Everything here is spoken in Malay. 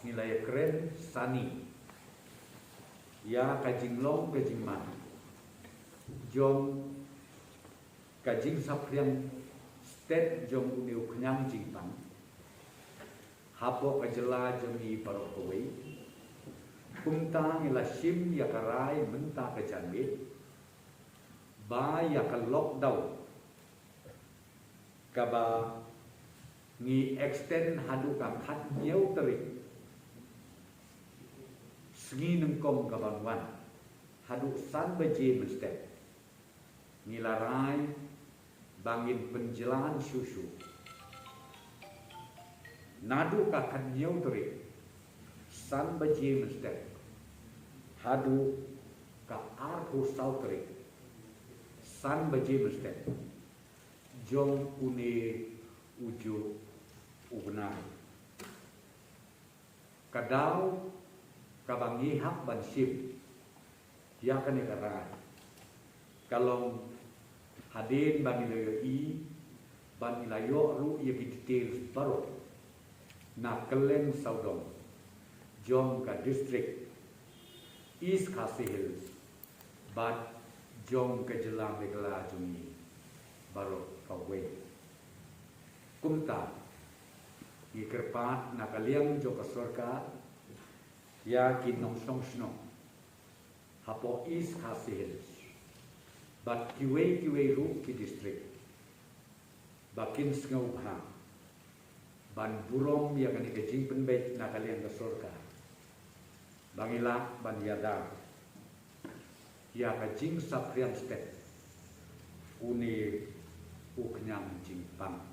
nilai keren sani ya kajing long kajing man jom kajing sapriang state jom uniu kenyang jingpang hapo kajela jom ni parokowei kumta ngila sim ya karai menta kajanmit ba ya ka lockdown kaba ngi extend hadu ka khat nyeu terik sengi nengkong kabanwan hadu san baje mestep nilarai bangin penjelan susu nadu ka khat nyeu terik san baje mestep hadu ka arhu sau terik san baje mestep jom une uju ugnai kadau kabangi hak ban sim ya kan negara kalau hadin bagi layo i ban layo ru ya details baru na kelen saudong jom ka district East Khasi Hills but jom ke jelang megala jumi baru kawai kumta ikerpat nakaliang jo ka sorka ya kinong song hapo East Khasi Hills but kiwe ru ki district bakin sngau ha ban burom ya kan kejing penbet nakaliang ka sorka bangila ban yada ya kajing sapriam step uni uknyang jingpang